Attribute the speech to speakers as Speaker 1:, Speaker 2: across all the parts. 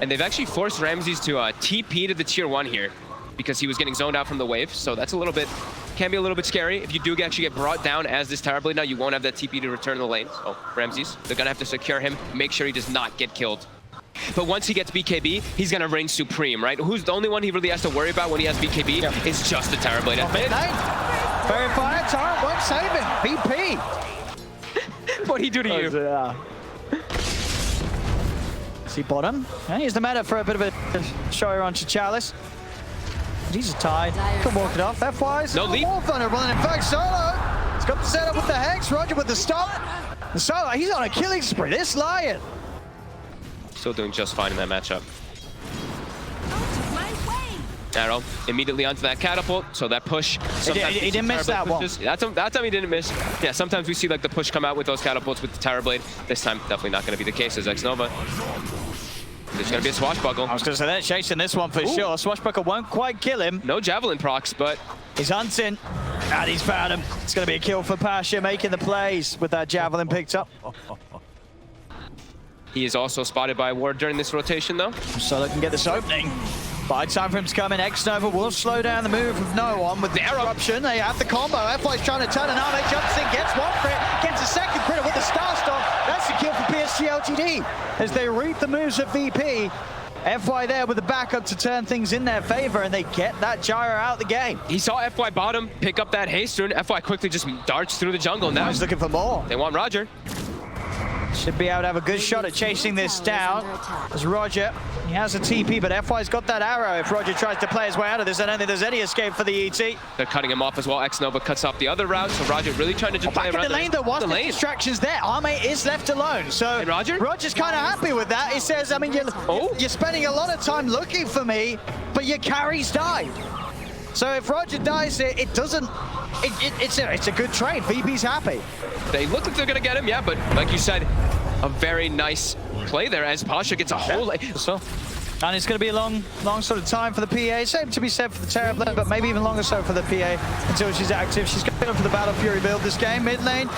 Speaker 1: And they've actually forced Ramses to TP to the tier 1 here because he was getting zoned out from the wave. So that's a little bit, can be a little bit scary. If you do actually get brought down as this Tower Blade now, you won't have that TP to return the lane. So Ramses, they're gonna have to secure him, make sure he does not get killed. But once he gets BKB, he's gonna reign supreme, right? Who's the only one he really has to worry about when he has BKB? Yep. Is just the Tower Blade.
Speaker 2: Very fire, Torrent won't save him. VP.
Speaker 1: What'd he do to you?
Speaker 2: See bottom. Yeah, here's the meta for a bit of a show on Chalice. He's tied. Can walk it off. F-wise.
Speaker 1: No leap.
Speaker 2: More vulnerable. And in fact, Solo. He's got the setup with the Hex. Roger with the stop. And Solo, he's on a killing spree. This Lion.
Speaker 1: Still doing just fine in that matchup. Arrow immediately onto that catapult, so that push.
Speaker 2: He didn't miss that one.
Speaker 1: That time he didn't miss. Yeah, sometimes we see like the push come out with those catapults with the Tower Blade. This time, definitely not going to be the case as X-Nova. There's going to be a swashbuckle.
Speaker 2: I was going to say they're chasing this one for sure. Swashbuckle won't quite kill him.
Speaker 1: No javelin procs, but
Speaker 2: he's hunting. And he's found him. It's going to be a kill for Pasha, making the plays with that javelin picked up.
Speaker 1: He is also spotted by a ward during this rotation, though.
Speaker 2: So they can get this opening. By time for him to come in, X-Nova will slow down the move of no one with the eruption. They have the combo. FY's trying to turn an arm. Jumps in, gets one crit, gets a second crit with the Star Storm. That's the kill for PSG.LGD as they read the moves of VP. FY there with the backup to turn things in their favor, and they get that gyro out of the game.
Speaker 1: He saw FY bottom pick up that haste rune. FY quickly just darts through the jungle. Now
Speaker 2: he's looking for more.
Speaker 1: They want Roger.
Speaker 2: Should be able to have a good shot at chasing this down. As Roger, he has a TP, but FY's got that arrow. If Roger tries to play his way out of this, I don't think there's any escape for the ET.
Speaker 1: They're cutting him off as well. X-Nova cuts off the other route, so Roger really trying to just play around
Speaker 2: the lane. There was the distractions there. Armate is left alone, so Roger's kind of happy with that. He says, I mean, you're spending a lot of time looking for me, but your carry's died. So if Roger dies, it doesn't. It's a good trade. VP's happy.
Speaker 1: They look like they're gonna get him, yeah, but like you said, a very nice play there as Pasha gets a whole.
Speaker 2: So, and it's going to be a long sort of time for the PA. Same to be said for the Terra Blade, but maybe even longer so for the PA until she's active. She's going for the Battle Fury build this game. Mid lane,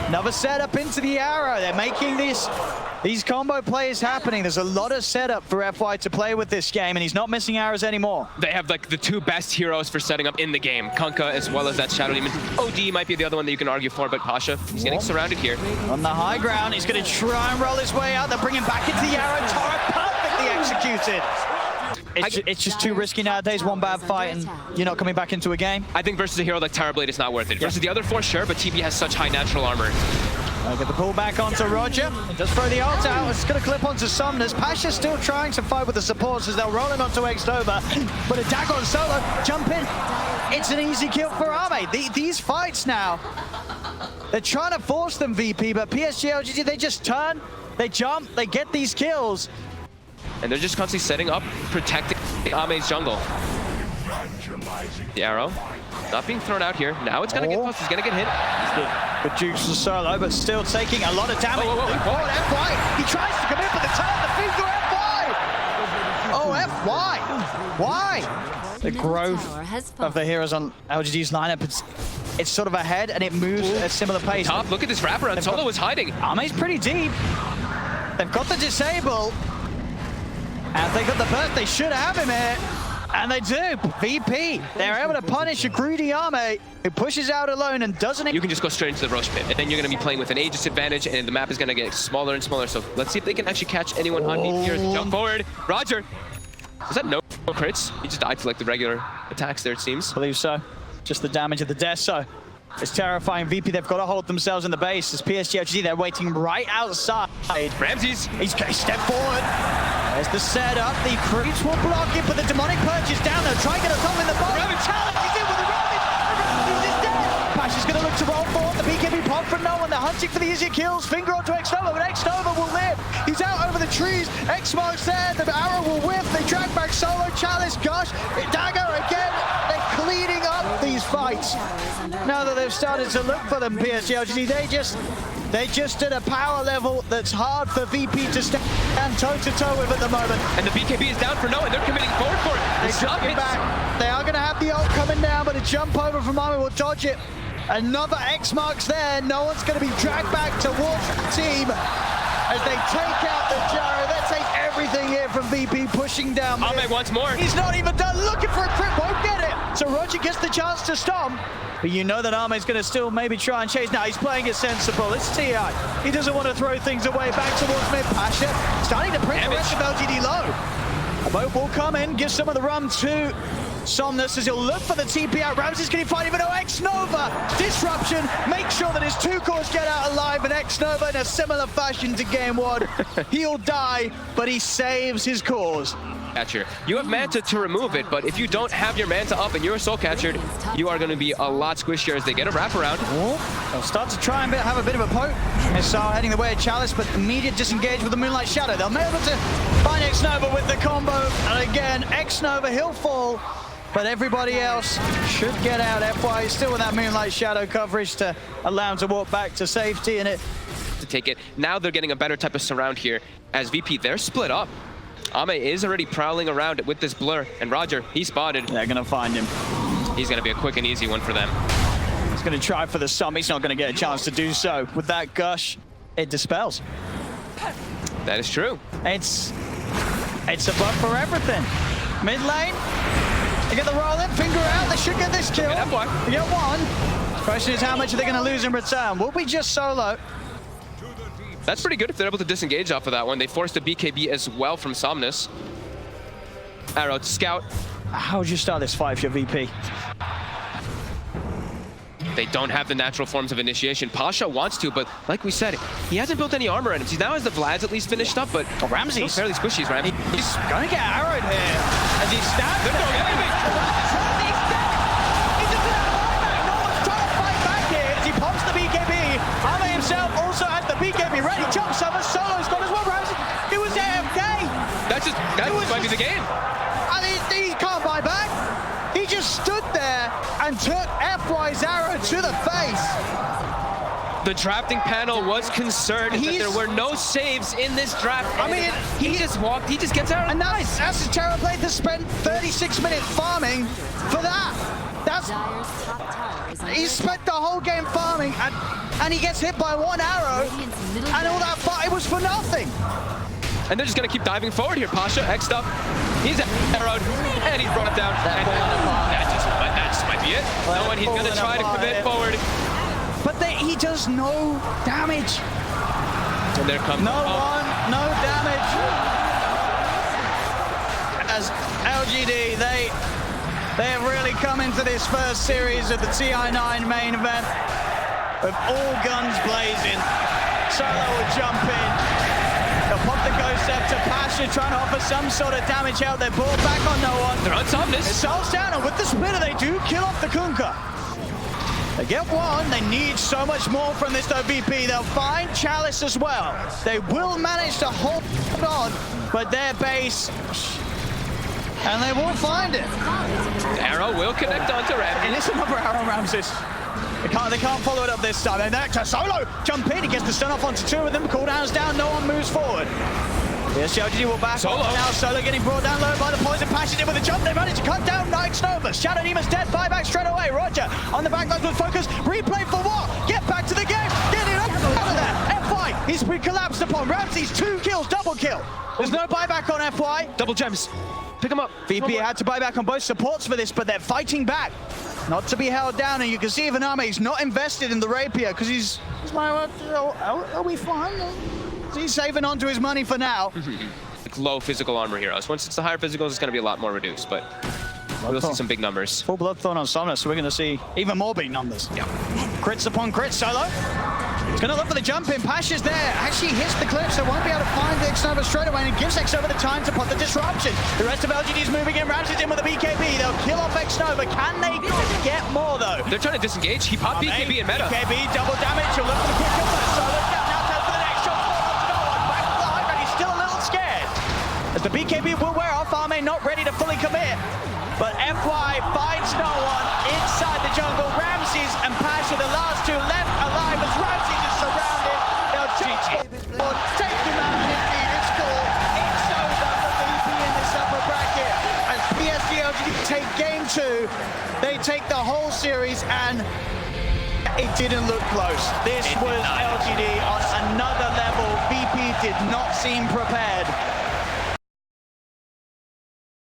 Speaker 2: another setup into the arrow. They're making these combo plays happening. There's a lot of setup for FY to play with this game, and he's not missing arrows anymore.
Speaker 1: They have like the two best heroes for setting up in the game. Kunkka as well as that Shadow Demon. OD might be the other one that you can argue for, but Pasha, he's getting surrounded here.
Speaker 2: On the high ground, he's going to try and roll his way out. They're bringing back into the arrow. Torrent perfectly executed. It's just too risky nowadays. One bad fight and you're not coming back into a game.
Speaker 1: I think versus a hero like Tower Blade, it's not worth it. Versus the other four, sure, but TB has such high natural armor.
Speaker 2: I'll get the pull back onto Roger. Just throw the ult out. It's going to clip onto Summoners. Pasha's still trying to fight with the supports as they'll roll him onto X-Nova. But a dagger on Solo. Jump in. It's an easy kill for Arme. These fights now, they're trying to force them, VP, but PSG.LGD, they just turn, they jump, they get these kills.
Speaker 1: And they're just constantly setting up, protecting Ame's jungle. The arrow not being thrown out here. Now it's going to get close. He's going to get hit.
Speaker 2: Good juice to Solo, but still taking a lot of damage. FY, he tries to come in for the turn. The finger, FY! Oh, FY! Why? The growth of the heroes on LGD's lineup, it's sort of ahead and it moves at a similar pace.
Speaker 1: Top, look at this wraparound. Solo is hiding.
Speaker 2: Ame's pretty deep. They've got the disable. And they got the burst, they should have him here. And they do. VP, they're able to punish a greedy Arme who pushes out alone and doesn't...
Speaker 1: You can just go straight into the Roche pit, and then you're going to be playing with an Aegis advantage, and the map is going to get smaller and smaller. So let's see if they can actually catch anyone on VP here as they jump forward. Roger. Was that no crits? He just died to like the regular attacks there, it seems.
Speaker 2: I believe so. Just the damage of the death, so... It's terrifying. VP, they've got to hold themselves in the base. As PSG.LGD, they're waiting right outside.
Speaker 1: Ramses.
Speaker 2: He's stepped forward. There's the setup. The creeps will block it, but the demonic purge is down there. Try and get a top in the bottom. Challenge, he's in with the Ramses. Ramses is dead. Pasha's going to look to roll forward. The BKB pop from no one. They're hunting for the easier kills. Finger onto X-Nova, but X-Nova will live. He's out over the trees. X marks there. The arrow will whiff. They drag back Solo. Chalice, Gush. Dagger again. They're cleaning up these fights. Now that they've started to look for them, PSG.LGD, they're just at a power level that's hard for VP to stand toe-to-toe with at the moment.
Speaker 1: And the BKB is down for no, and they're committing forward for it.
Speaker 2: They're jumping back. They are going to have the ult coming down, but a jump over from Army will dodge it. Another X marks there. No one's going to be dragged back towards the team as they take out the gyro. They take everything here from VP, pushing down.
Speaker 1: Ame wants more.
Speaker 2: He's not even done, looking for a crit, won't get it. So Roger gets the chance to stomp. But you know that Ame's going to still maybe try and chase. Now he's playing it sensible. It's TI. He doesn't want to throw things away. Back towards mid. Pasha starting to print the rest of LGD low. A boat will come in, give some of the rum to Somnus as he'll look for the TP out. Ramsey's going to find even X-Nova. Disruption. Make sure that his two cores get out alive. And X-Nova in a similar fashion to game one. He'll die, but he saves his cores.
Speaker 1: Catcher. You have Manta to remove it, but if you don't have your Manta up and you're soul captured, you are going to be a lot squishier as they get a wraparound.
Speaker 2: They'll start to try and have a bit of a poke. Missile heading the way of Chalice, but immediate disengage with the Moonlight Shadow. They'll be able to find X-Nova with the combo. And again, X-Nova, he'll fall, but everybody else should get out. FY is still with that Moonlight Shadow coverage to allow him to walk back to safety in it.
Speaker 1: To take it. Now they're getting a better type of surround here as VP, they're split up. Ame is already prowling around with this blur, and Roger, he spotted.
Speaker 2: They're going to find him.
Speaker 1: He's going to be a quick and easy one for them.
Speaker 2: He's going to try for the sum. He's not going to get a chance to do so. With that gush, it dispels.
Speaker 1: That is true.
Speaker 2: It's a buff for everything. Mid lane, they get the roll in, finger out. They should get this kill.
Speaker 1: Get
Speaker 2: They get one. The question is, how much are they going to lose in return? Will we just solo?
Speaker 1: That's pretty good if they're able to disengage off of that one. They forced a BKB as well from Somnus. Arrow to scout.
Speaker 2: How would you start this fight if you're VP?
Speaker 1: They don't have the natural forms of initiation. Pasha wants to, but like we said, he hasn't built any armor items. He now has the Vlads at least finished up, but
Speaker 2: Ramsey's
Speaker 1: fairly squishy, Ramsey.
Speaker 2: He's going to get arrowed here as he stabs him. Also has the BKB ready, jumps over, Solo's got as well, Ramsey. It was AFK.
Speaker 1: That might be the game.
Speaker 2: And he can't buy back. He just stood there and took FY's arrow to the face.
Speaker 1: The drafting panel was concerned that there were no saves in this draft.
Speaker 2: I mean,
Speaker 1: he just walked, he just gets out.
Speaker 2: And that's his terror play to spend 36 minutes farming for that. He spent the whole game farming and he gets hit by one arrow and all that fight was for nothing.
Speaker 1: And they're just going to keep diving forward here. Pasha, X'd up, he's arrowed, and he's brought it down. That just might be it. No one, he's going to try to commit forward.
Speaker 2: But he does no damage.
Speaker 1: And there comes
Speaker 2: no damage. As LGD, they have really come into this first series of the TI9 main event with all guns blazing. Solo will jump in. They'll pop the Ghost Scepter. Pasha trying to offer some sort of damage out. They're brought back on no one.
Speaker 1: They're on Somnus.
Speaker 2: Soul's down, and with the Splitter, they do kill off the Kunkka. They get one. They need so much more from this VP. They'll find Chalice as well. They will manage to hold on, but their base, and they will find it.
Speaker 1: The arrow will connect onto Ram.
Speaker 2: And it's another arrow, Ramses. They can't follow it up this time. And that Solo jump in. He gets the stun off onto two of them. Cooldown's down. No one moves forward. PSG.LGD will back
Speaker 1: Solo.
Speaker 2: Now Solo getting brought down low by the poison. Passion in with a jump. They managed to cut down X-Nova. Shadow Demon's dead. Buyback straight away. Roger on the back lines with focus. Replay for what? Get back to the game. Get it up out of there. FY. He's been collapsed upon. Ramsey's 2 kills. Double kill. There's no buyback on FY.
Speaker 1: Double gems. Pick him up.
Speaker 2: VP had to buy back on both supports for this, but they're fighting back. Not to be held down, and you can see even Ame, he's not invested in the rapier because he's like, are we fine? He's saving onto his money for now.
Speaker 1: Low physical armor heroes. Once it's the higher physicals, it's going to be a lot more reduced, but we'll see some big numbers.
Speaker 2: Full Bloodthorn on Somnus, so we're going to see even more big numbers.
Speaker 1: Yeah.
Speaker 2: Crits upon crits, Solo. He's going to look for the jump in. Pasha's there. Actually hits the cliff, so won't be able to find the X-Nova straight away, and it gives X-Nova the time to put the disruption. The rest of LGD's moving in. Ramsey's in with a BKB. They'll kill off X-Nova. Can they get more, though?
Speaker 1: They're trying to disengage. He popped BKB in meta.
Speaker 2: BKB, double damage. He'll look for the quick kill. Solo's down. Now time for the next shot. Back alive, and he's still a little scared. As the BKB will wear off, Ame not ready to fully commit. But FY finds no one inside the jungle. Ramses and Pasha, the last two left alive as Ramses is surrounded. They'll take him out of his lead. It's cool. It's over for VP in this upper bracket. As PSG.LGD take game 2, they take the whole series, and it didn't look close. This was LGD on another level. VP did not seem prepared.